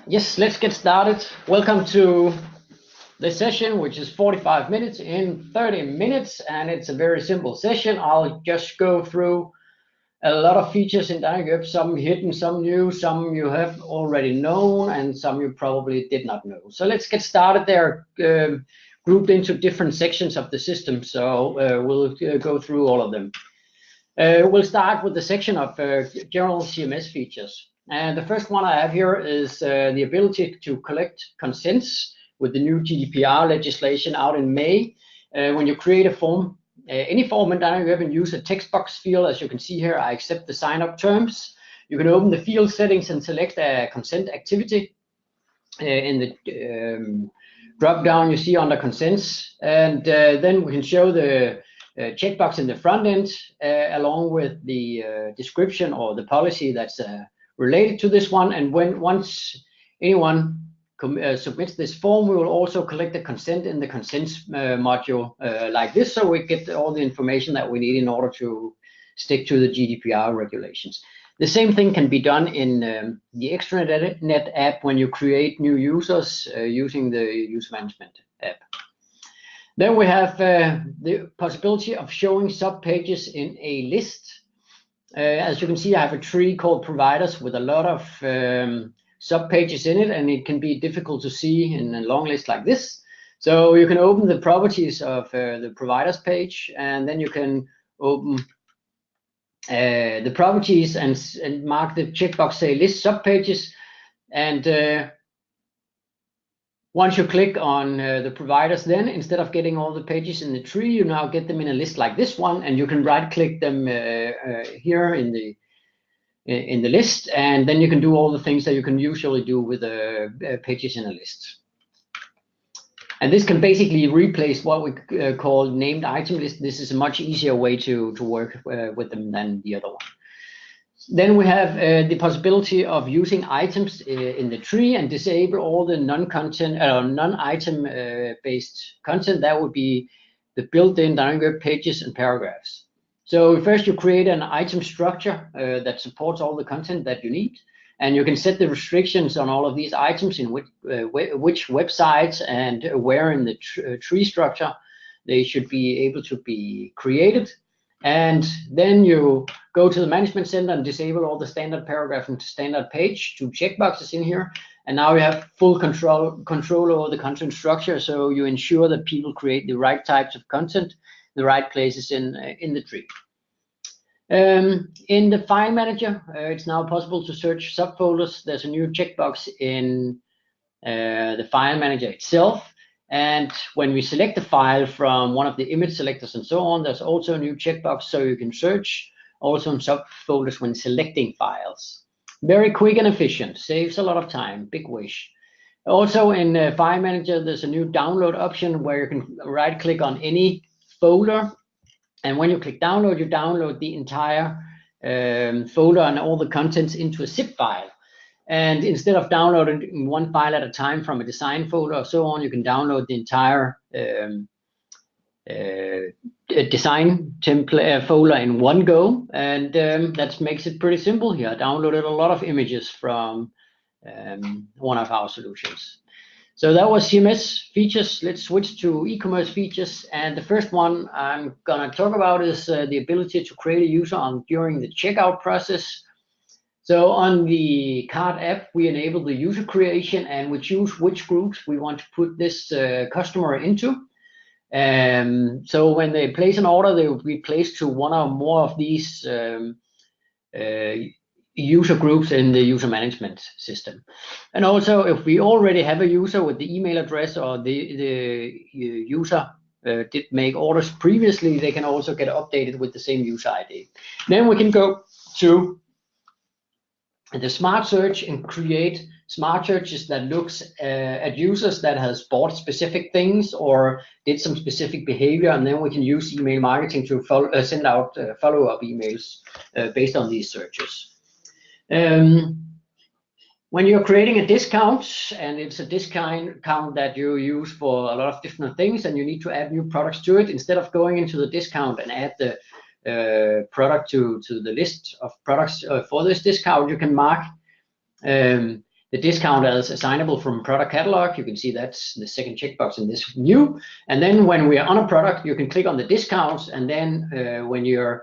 Yes, let's get started. Welcome to the session, which is 45 minutes in 30 minutes, and it's a very simple session. I'll just go through a lot of features in Dynamicweb, some hidden, some new, some you have already known, and some you probably did not know. So let's get started. They're grouped into different sections of the system, so we'll go through all of them. We'll start with the section of general CMS features. And the first one I have here is the ability to collect consents with the new GDPR legislation out in May. When you create a form, any form in Dynamicweb and use a text box field, as you can see here, I accept the sign-up terms. You can open the field settings and select a consent activity in the drop-down you see under consents. And then we can show the checkbox in the front end along with the description or the policy that's related to this one. And once anyone submits this form, we will also collect the consent in the consents module like this, so we get all the information that we need in order to stick to the GDPR regulations. The same thing can be done in the extranet app when you create new users using the user management app. Then we have the possibility of showing sub-pages in a list. As you can see, I have a tree called providers with a lot of sub-pages in it, and it can be difficult to see in a long list like this. So you can open the properties of the providers page, and then you can open the properties and mark the checkbox, say list sub-pages. And once you click on the providers, then instead of getting all the pages in the tree, you now get them in a list like this one, and you can right-click them here in the list, and then you can do all the things that you can usually do with pages in a list. And this can basically replace what we call named item list. This is a much easier way to work with them than the other one. Then we have the possibility of using items in the tree and disable all the non-item based content. That would be the built-in Dynamicweb pages and paragraphs. So first you create an item structure that supports all the content that you need, and you can set the restrictions on all of these items in which websites and where in the tree structure they should be able to be created. And then you go to the management center and disable all the standard paragraph and standard page, 2 checkboxes in here. And now you have full control over the content structure, so you ensure that people create the right types of content, the right places in the tree. In the file manager, it's now possible to search subfolders. There's a new checkbox in the file manager itself. And when we select the file from one of the image selectors and so on, there's also a new checkbox, so you can search also in subfolders when selecting files. Very quick and efficient, saves a lot of time, big wish. Also in File Manager, there's a new download option where you can right-click on any folder, and when you click download, you download the entire folder and all the contents into a zip file. And instead of downloading one file at a time from a design folder or so on, you can download the entire design template folder in one go. And that makes it pretty simple here. I downloaded a lot of images from one of our solutions. So that was CMS features. Let's switch to e-commerce features. And the first one I'm going to talk about is the ability to create a user during the checkout process. So on the cart app, we enable the user creation, and we choose which groups we want to put this customer into. So when they place an order, they will be placed to one or more of these user groups in the user management system. And also, if we already have a user with the email address, or the user did make orders previously, they can also get updated with the same user ID. Then we can go to the smart search and create smart searches that looks at users that has bought specific things or did some specific behavior, and then we can use email marketing to send out follow-up emails based on these searches. When you're creating a discount, and it's a discount that you use for a lot of different things, and you need to add new products to it, instead of going into the discount and add the product to the list of products for this discount, you can mark the discount as assignable from product catalog. You can see that's the second checkbox in this view. And then when we are on a product, you can click on the discounts, and then when you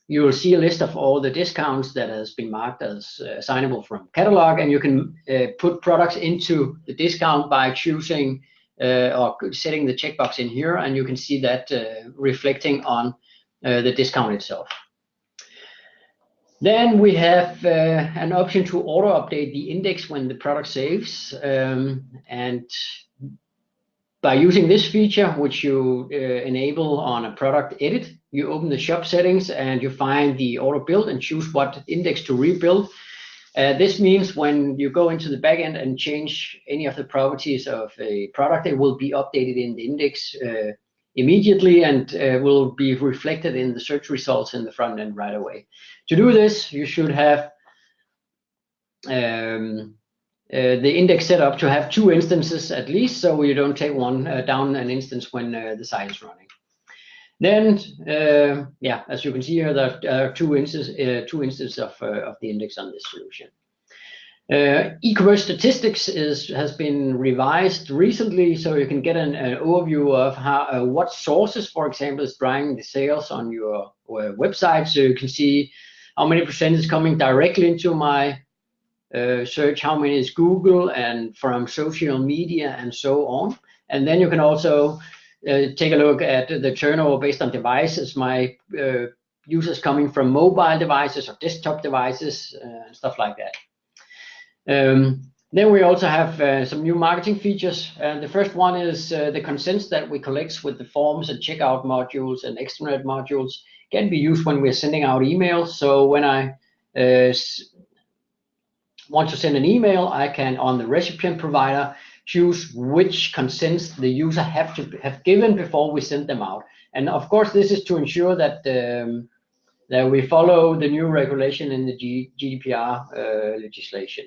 will see a list of all the discounts that has been marked as assignable from catalog, and you can put products into the discount by choosing or setting the checkbox in here, and you can see that reflecting on the discount itself. Then we have an option to auto update the index when the product saves, and by using this feature, which you enable on a product edit, you open the shop settings and you find the auto build and choose what index to rebuild. This means when you go into the backend and change any of the properties of a product, it will be updated in the index immediately and will be reflected in the search results in the front end right away. To do this, you should have the index set up to have 2 instances at least, so you don't take one down an instance when the site is running. Then, yeah, as you can see here, there are 2 instances of the index on this solution. E-commerce statistics has been revised recently, so you can get an overview of how what sources, for example, is driving the sales on your website. So you can see how many percent is coming directly into my search, how many is Google and from social media and so on. And then you can also take a look at the turnover based on devices, my users coming from mobile devices or desktop devices and stuff like that. Then we also have some new marketing features. The first one is the consents that we collect with the forms and checkout modules and extranet modules can be used when we're sending out emails. So when I want to send an email, I can, on the recipient provider, choose which consents the user have given before we send them out. And of course, this is to ensure that that we follow the new regulation in the GDPR legislation.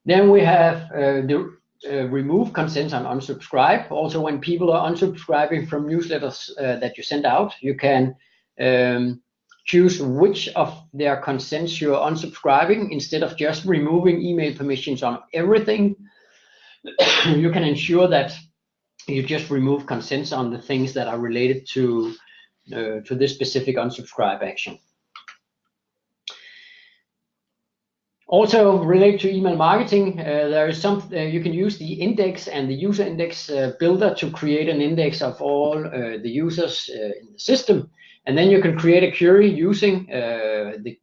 Then we have the remove consents and unsubscribe. Also, when people are unsubscribing from newsletters that you send out, you can choose which of their consents you're unsubscribing. Instead of just removing email permissions on everything, you can ensure that you just remove consents on the things that are related to this specific unsubscribe action. Also related to email marketing, there is you can use the index and the user index builder to create an index of all the users in the system. And then you can create a query using the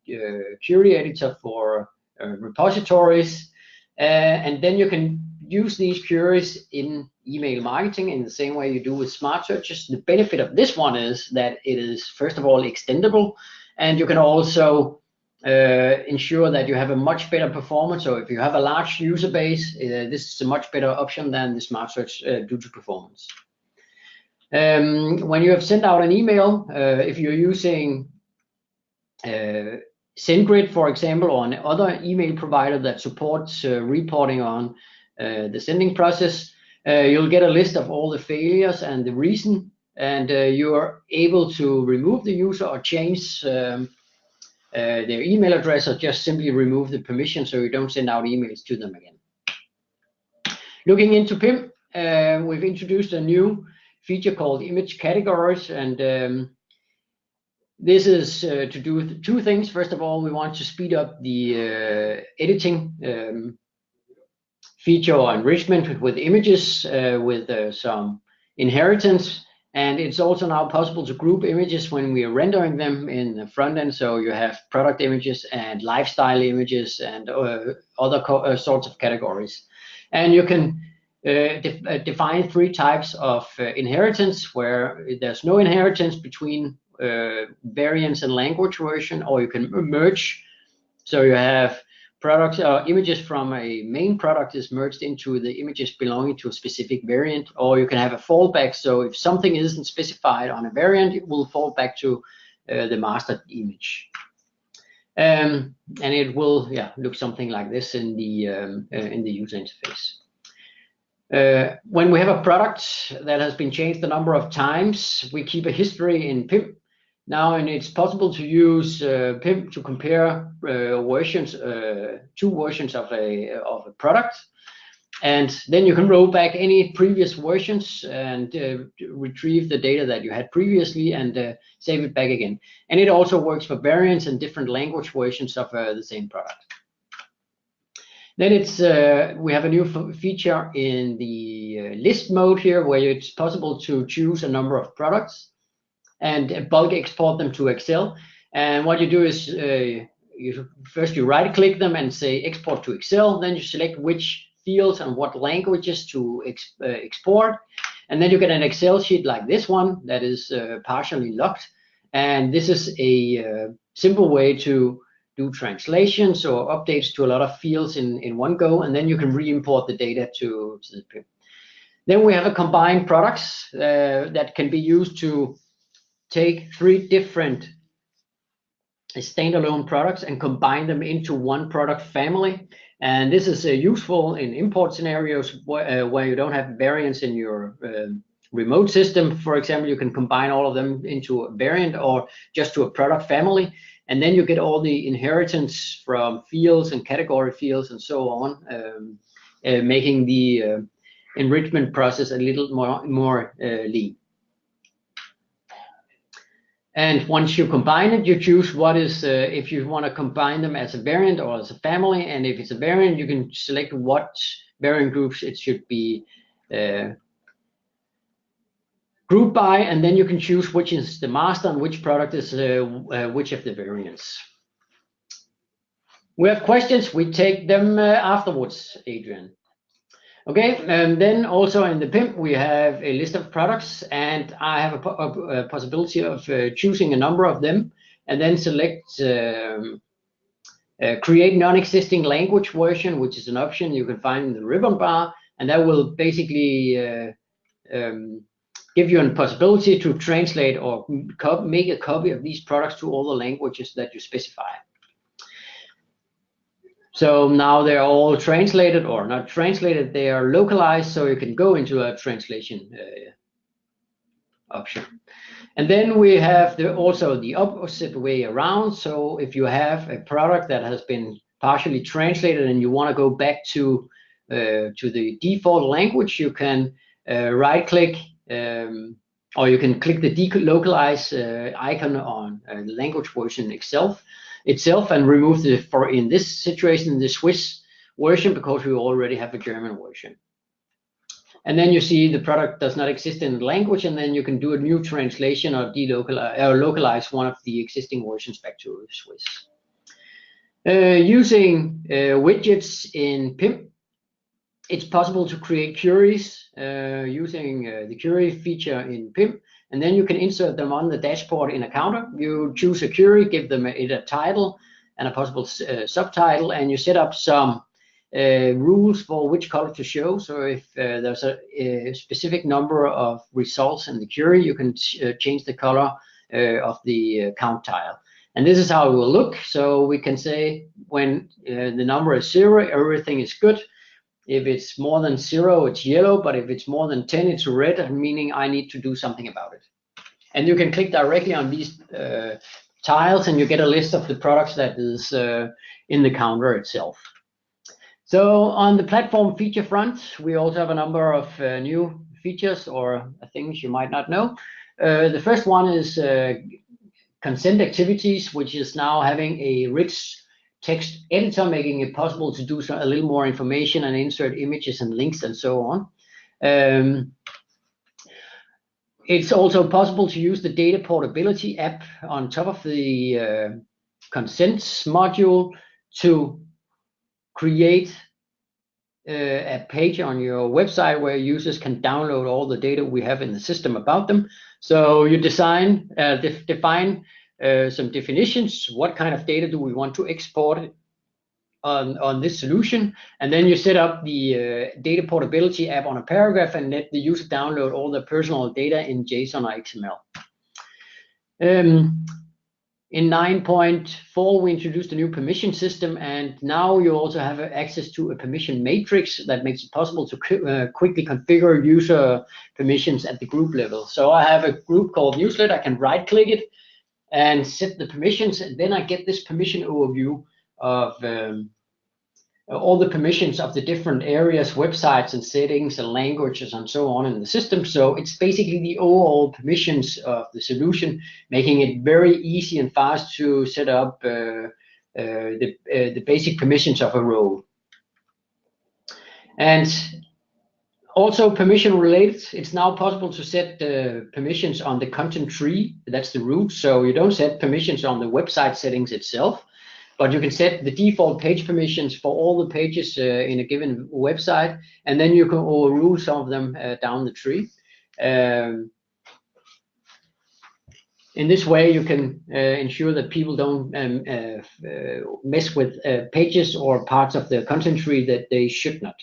query editor for repositories. And then you can use these queries in email marketing in the same way you do with smart searches. The benefit of this one is that it is, first of all, extendable, and you can also ensure that you have a much better performance. So if you have a large user base, this is a much better option than the smart search due to performance. When you have sent out an email, if you're using SendGrid, for example, or another email provider that supports reporting on the sending process, you'll get a list of all the failures and the reason, and you are able to remove the user or change their email address, or just simply remove the permission so you don't send out emails to them again. Looking into PIM, we've introduced a new feature called image categories, and this is to do with 2 things. First of all, we want to speed up the editing feature or enrichment with images with some inheritance. And it's also now possible to group images when we are rendering them in the front end. So you have product images and lifestyle images and other sorts of categories. And you can define 3 types of inheritance, where there's no inheritance between variants and language version, or you can merge. So you have products or images from a main product is merged into the images belonging to a specific variant, or you can have a fallback. So if something isn't specified on a variant, it will fall back to the master image, and it will look something like this in the user interface. When we have a product that has been changed a number of times, we keep a history in PIM. now, and it's possible to use PIM to compare versions, two versions of a product. And then you can roll back any previous versions and retrieve the data that you had previously and save it back again. And it also works for variants and different language versions of the same product. Then we have a new feature in the list mode here, where it's possible to choose a number of products and bulk export them to Excel. And what you do is you right click them and say export to Excel. Then you select which fields and what languages to export, and then you get an Excel sheet like this one that is partially locked. And this is a simple way to do translations or updates to a lot of fields in one go, and then you can re-import the data to the PIM. Then we have a combined products that can be used to take 3 different standalone products and combine them into one product family. And this is useful in import scenarios where you don't have variants in your remote system. For example, you can combine all of them into a variant or just to a product family, and then you get all the inheritance from fields and category fields and so on, making the enrichment process a little more lean. And once you combine it, you choose what is, if you want to combine them as a variant or as a family. And if it's a variant, you can select what variant groups it should be grouped by. And then you can choose which is the master and which product is which of the variants. We have questions. We take them afterwards, Adrian. Okay, and then also in the PIM, we have a list of products, and I have a possibility of choosing a number of them, and then select create non-existing language version, which is an option you can find in the ribbon bar, and that will basically give you a possibility to translate or make a copy of these products to all the languages that you specify. So now they're all translated, or not translated, they are localized, so you can go into a translation option. And then we have also the opposite way around. So if you have a product that has been partially translated and you want to go back to the default language, you can right-click, or you can click the delocalize icon on the language version itself and remove in this situation, the Swiss version, because we already have a German version. And then you see the product does not exist in the language, and then you can do a new translation or localize one of the existing versions back to Swiss. Using widgets in PIM, it's possible to create queries using the query feature in PIM. And then you can insert them on the dashboard in a counter. You choose a query, give them a title and a possible subtitle, and you set up some rules for which color to show. So if there's a specific number of results in the query, you can change the color of the count tile. And this is how it will look. So we can say when the number is 0, everything is good. If it's more than 0, it's yellow, but if it's more than 10, it's red, meaning I need to do something about it. And you can click directly on these tiles, and you get a list of the products that is in the counter itself. So on the platform feature front, we also have a number of new features or things you might not know. The first one is consent activities, which is now having a rich text editor, making it possible to do a little more information and insert images and links and so on. It's also possible to use the data portability app on top of the consents module to create a page on your website where users can download all the data we have in the system about them. So you define some definitions. What kind of data do we want to export on this solution? And then you set up the data portability app on a paragraph and let the user download all the personal data in JSON or XML. In 9.4, we introduced a new permission system, and now you also have access to a permission matrix that makes it possible to quickly configure user permissions at the group level. So I have a group called newsletter. I can right-click it, and set the permissions, and then I get this permission overview of all the permissions of the different areas, websites and settings and languages and so on in the system. So it's basically the overall permissions of the solution, making it very easy and fast to set up the basic permissions of a role. And also permission related, it's now possible to set permissions on the content tree. That's the root. So you don't set permissions on the website settings itself, but you can set the default page permissions for all the pages in a given website, and then you can overrule some of them down the tree. In this way, you can ensure that people don't mess with pages or parts of the content tree that they should not.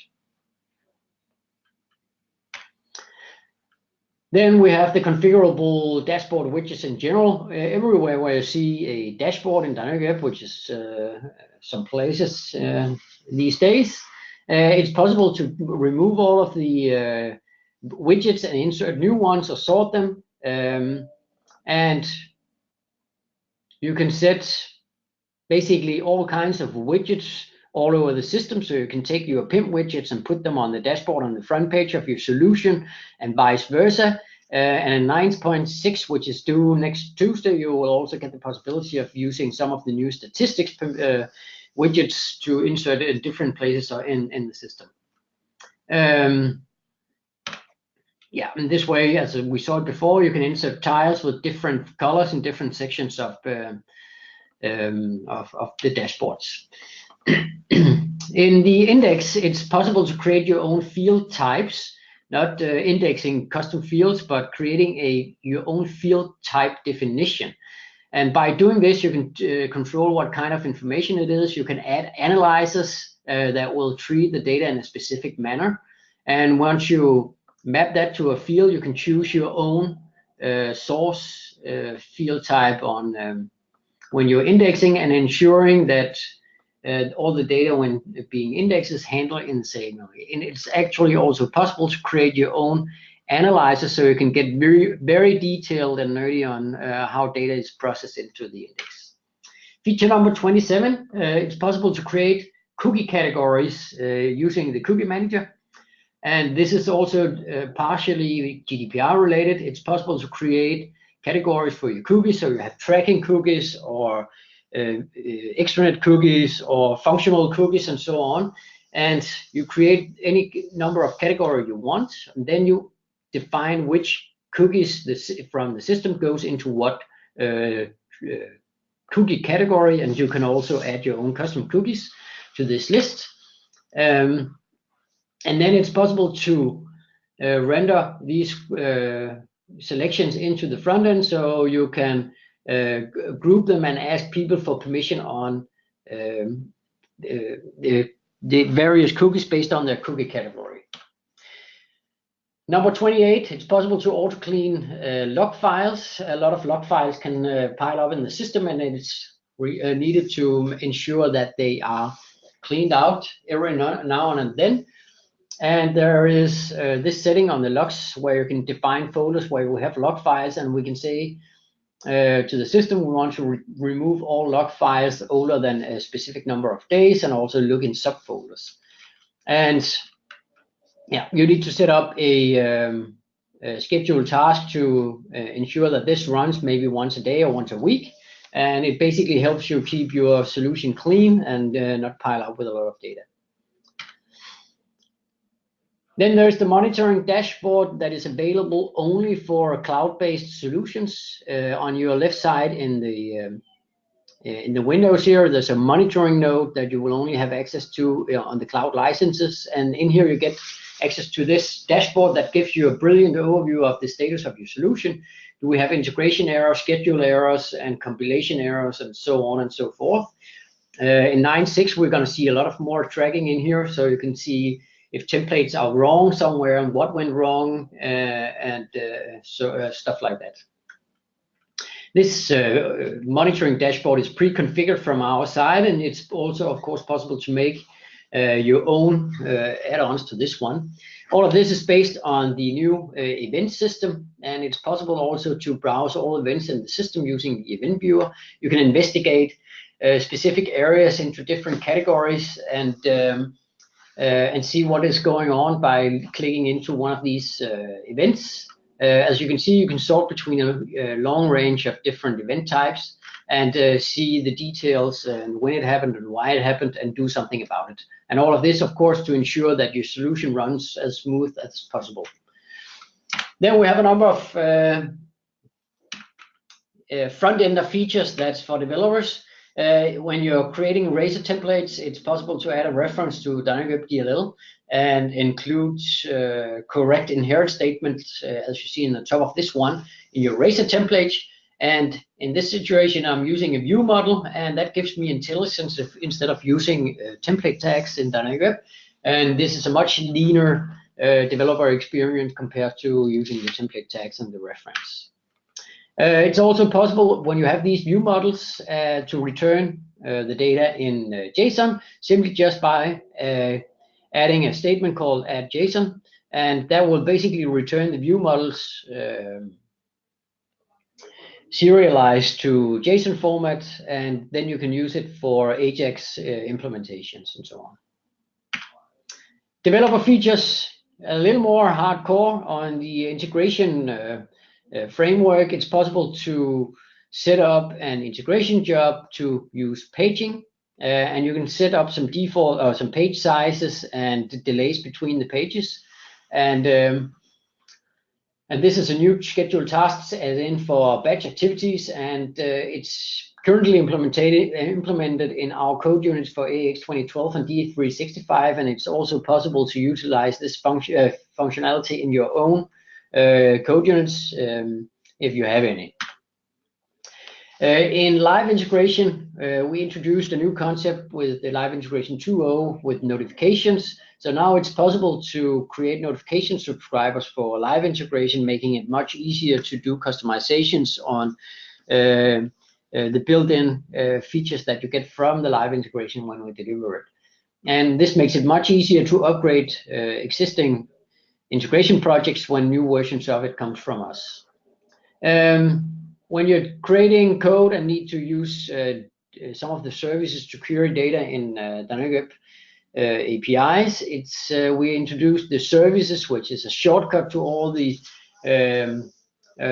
Then we have the configurable dashboard widgets in general. Everywhere where you see a dashboard in Dynamicweb, which is some places these days, it's possible to remove all of the widgets and insert new ones or sort them. And you can set basically all kinds of widgets all over the system. So you can take your pimp widgets and put them on the dashboard on the front page of your solution, and vice versa. And in 9.6, which is due next Tuesday, you will also get the possibility of using some of the new statistics widgets to insert in different places in the system. Yeah, in this way, as we saw it before, you can insert tiles with different colors in different sections of the dashboards. In the index, it's possible to create your own field types, not indexing custom fields, but creating your own field type definition. And by doing this, you can control what kind of information it is. You can add analyzers that will treat the data in a specific manner. And once you map that to a field, you can choose your own source field type on when you're indexing, and ensuring that all the data when being indexed is handled in the same way. And it's actually also possible to create your own analyzer, so you can get very, very detailed and nerdy on how data is processed into the index. Feature number 27, it's possible to create cookie categories using the cookie manager. And this is also partially GDPR related. It's possible to create categories for your cookies. So you have tracking cookies, or extranet cookies, or functional cookies, and so on. And you create any number of categories you want, and then you define which cookies from the system goes into what cookie category, and you can also add your own custom cookies to this list. And then it's possible to render these selections into the front end, so you can group them and ask people for permission on the various cookies based on their cookie category. Number 28, it's possible to auto clean log files. A lot of log files can pile up in the system, and it's needed to ensure that they are cleaned out every now and then. And there is this setting on the logs where you can define folders where we have log files, and we can say to the system we want to remove all log files older than a specific number of days, and also look in subfolders. And yeah, you need to set up a scheduled task to ensure that this runs maybe once a day or once a week, and it basically helps you keep your solution clean and not pile up with a lot of data. Then there's the monitoring dashboard that is available only for cloud-based solutions. On your left side in the windows here, there's a monitoring node that you will only have access to on the cloud licenses. And in here you get access to this dashboard that gives you a brilliant overview of the status of your solution. Do we have integration errors, schedule errors, and compilation errors, and so on and so forth. In 9.6, we're going to see a lot of more tracking in here, so you can see if templates are wrong somewhere and what went wrong, and stuff like that. This monitoring dashboard is pre-configured from our side, and it's also, of course, possible to make your own add-ons to this one. All of this is based on the new event system, and it's possible also to browse all events in the system using the event viewer. You can investigate specific areas into different categories and see what is going on by clicking into one of these events. As you can see, you can sort between a long range of different event types and see the details and when it happened and why it happened and do something about it. And all of this, of course, to ensure that your solution runs as smooth as possible. Then we have a number of front-end features that's for developers. When you're creating Razor templates, it's possible to add a reference to Dynamicweb DLL and include correct inherit statements, as you see in the top of this one, in your Razor template. And in this situation, I'm using a view model, and that gives me intelligence instead of using template tags in Dynamicweb. And this is a much leaner developer experience compared to using the template tags and the reference. It's also possible when you have these view models to return the data in JSON simply just by adding a statement called add JSON, and that will basically return the view models serialized to JSON format, and then you can use it for Ajax implementations and so on. Developer features a little more hardcore on the integration framework. It's possible to set up an integration job to use paging, and you can set up some default or some page sizes and delays between the pages. And this is a new scheduled tasks as in for batch activities, and it's currently implemented in our code units for AX 2012 and D365, and it's also possible to utilize this functionality in your own code units if you have any. In live integration, we introduced a new concept with the live integration 2.0 with notifications. So now it's possible to create notification subscribers for live integration, making it much easier to do customizations on the built-in features that you get from the live integration when we deliver it. And this makes it much easier to upgrade existing integration projects when new versions of it comes from us. When you're creating code and need to use some of the services to query data in Dynamicweb APIs, we introduced the services, which is a shortcut to all the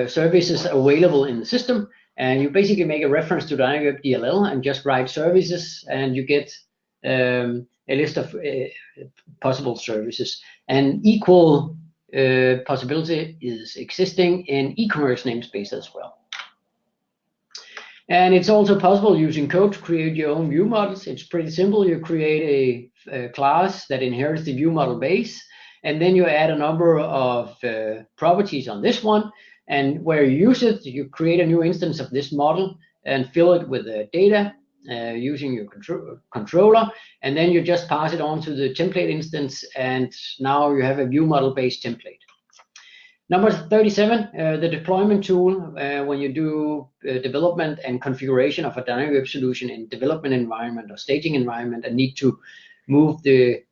services available in the system. And you basically make a reference to Dynamicweb DLL and just write services, and you get a list of possible services. And equal possibility is existing in Ecommerce namespace as well. And it's also possible using code to create your own view models. It's pretty simple. You create a class that inherits the view model base, and then you add a number of properties on this one. And where you use it, you create a new instance of this model and fill it with data using your controller. And then you just pass it on to the template instance, and now you have a view model based template. Number 37, the deployment tool, when you do development and configuration of a Dynamicweb solution in development environment or staging environment and need to move the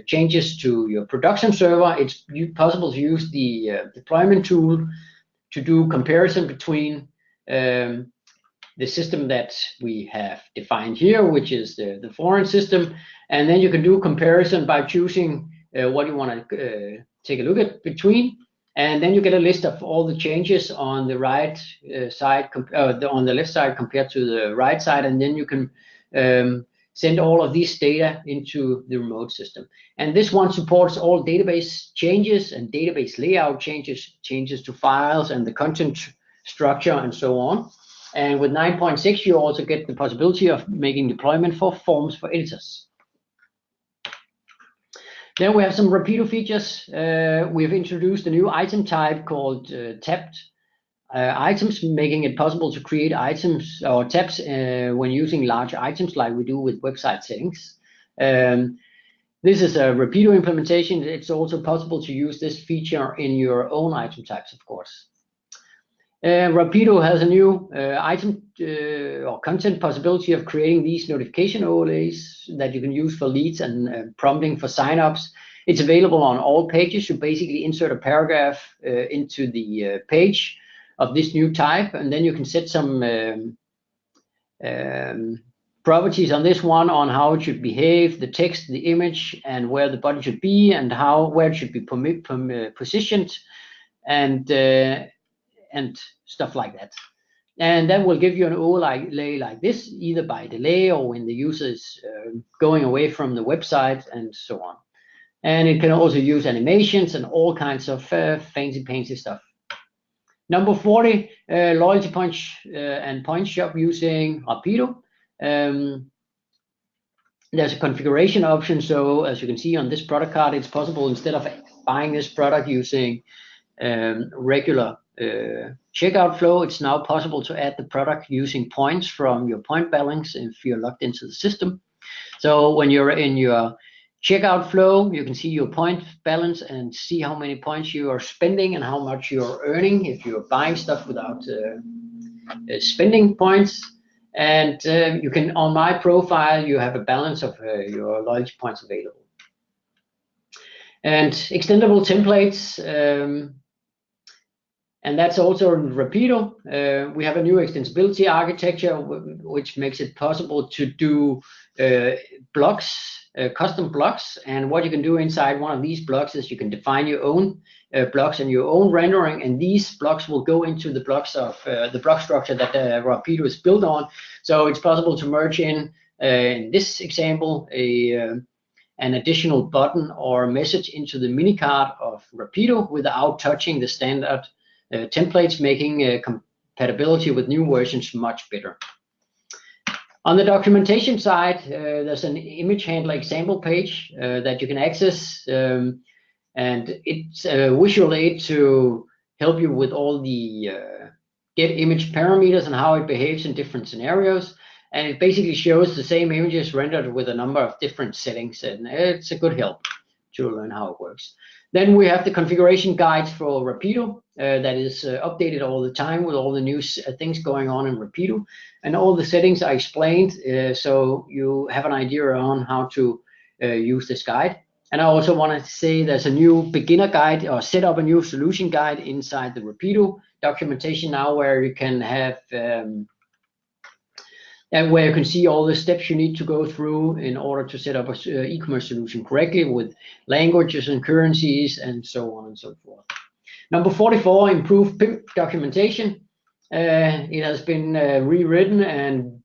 changes to your production server, it's possible to use the deployment tool to do comparison between the system that we have defined here, which is the foreign system, and then you can do comparison by choosing what you want to take a look at between. And then you get a list of all the changes on the right side, on the left side compared to the right side, and then you can send all of these data into the remote system. And this one supports all database changes and database layout changes, changes to files and the content structure and so on. And with 9.6, you also get the possibility of making deployment for forms for editors. Then we have some Rapido features. We've introduced a new item type called tabbed items, making it possible to create items or tabs when using large items like we do with website settings. This is a Rapido implementation. It's also possible to use this feature in your own item types, of course. Rapido has a new item or content possibility of creating these notification overlays that you can use for leads and prompting for signups. It's available on all pages. You basically insert a paragraph into the page of this new type, and then you can set some properties on this one on how it should behave, the text, the image, and where the button should be, and where it should be positioned, and stuff like that. And that will give you an overlay like this, either by delay or when the user is going away from the website and so on. And it can also use animations and all kinds of fancy stuff. Number 40, loyalty points and point shop using Rapido. There's a configuration option. So as you can see on this product card, it's possible, instead of buying this product using regular checkout flow, it's now possible to add the product using points from your point balance if you're logged into the system. So when you're in your checkout flow, you can see your point balance and see how many points you are spending and how much you're earning if you're buying stuff without spending points. And you can, on my profile, you have a balance of your loyalty points available. And extendable templates, and that's also in Rapido. We have a new extensibility architecture, which makes it possible to do blocks, custom blocks. And what you can do inside one of these blocks is you can define your own blocks and your own rendering, and these blocks will go into the blocks of the block structure that Rapido is built on. So it's possible to merge in this example, an additional button or message into the mini card of Rapido without touching the standard templates, making compatibility with new versions much better. On the documentation side, there's an image handler example page that you can access, and it's a visual aid to help you with all the get image parameters and how it behaves in different scenarios. And it basically shows the same images rendered with a number of different settings, and it's a good help to learn how it works. Then we have the configuration guides for Rapido that is updated all the time with all the new things going on in Rapido, and all the settings are explained, so you have an idea on how to use this guide. And I also wanted to say there's a new beginner guide, or set up a new solution guide inside the Rapido documentation now, where you can have and where you can see all the steps you need to go through in order to set up an e-commerce solution correctly, with languages and currencies and so on and so forth. Number 44, improved PIM documentation. It has been rewritten, and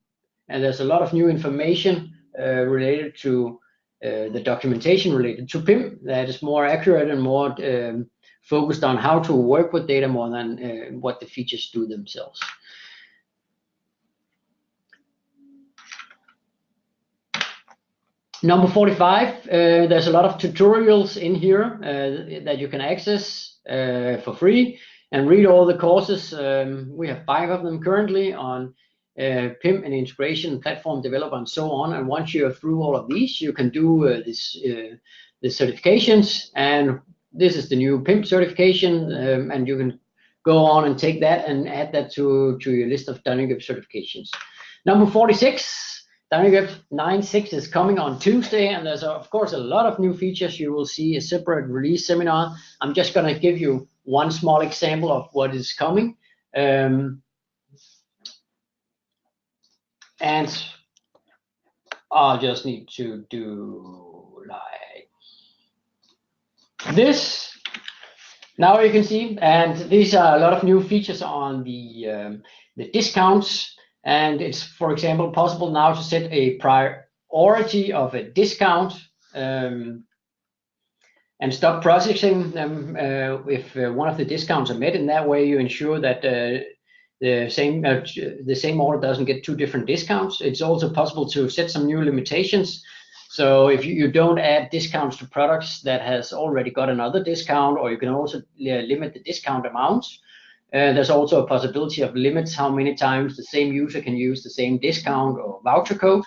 there's a lot of new information related to the documentation related to PIM that is more accurate and more focused on how to work with data more than what the features do themselves. Number 45, there's a lot of tutorials in here that you can access for free and read all the courses. We have 5 of them currently on PIM and integration, platform developer, and so on. And once you're through all of these, you can do the certifications. And this is the new PIM certification, and you can go on and take that and add that to your list of Dynamicweb certifications. Number 46. Dynamicweb 9.6 is coming on Tuesday, and there's of course a lot of new features. You will see a separate release seminar. I'm just going to give you one small example of what is coming. And I'll just need to do like this. Now you can see, and these are a lot of new features on the discounts. And it's, for example, possible now to set a priority of a discount and stop processing them if one of the discounts are met. In that way, you ensure that the same order doesn't get 2 different discounts. It's also possible to set some new limitations. So if you don't add discounts to products that has already got another discount, or you can also limit the discount amounts. There's also a possibility of limits how many times the same user can use the same discount or voucher code.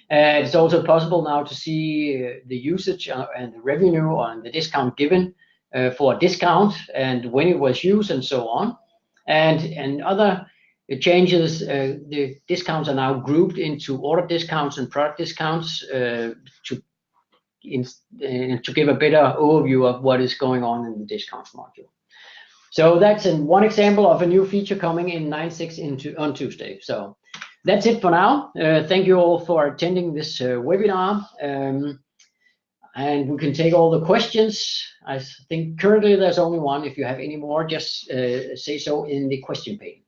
It's also possible now to see the usage and the revenue on the discount given for a discount, and when it was used, and so on. And other changes, the discounts are now grouped into order discounts and product discounts to give a better overview of what is going on in the discounts module. So that's one example of a new feature coming in 9.6 on Tuesday. So that's it for now. Thank you all for attending this webinar. And we can take all the questions. I think currently there's only one. If you have any more, just say so in the question pane.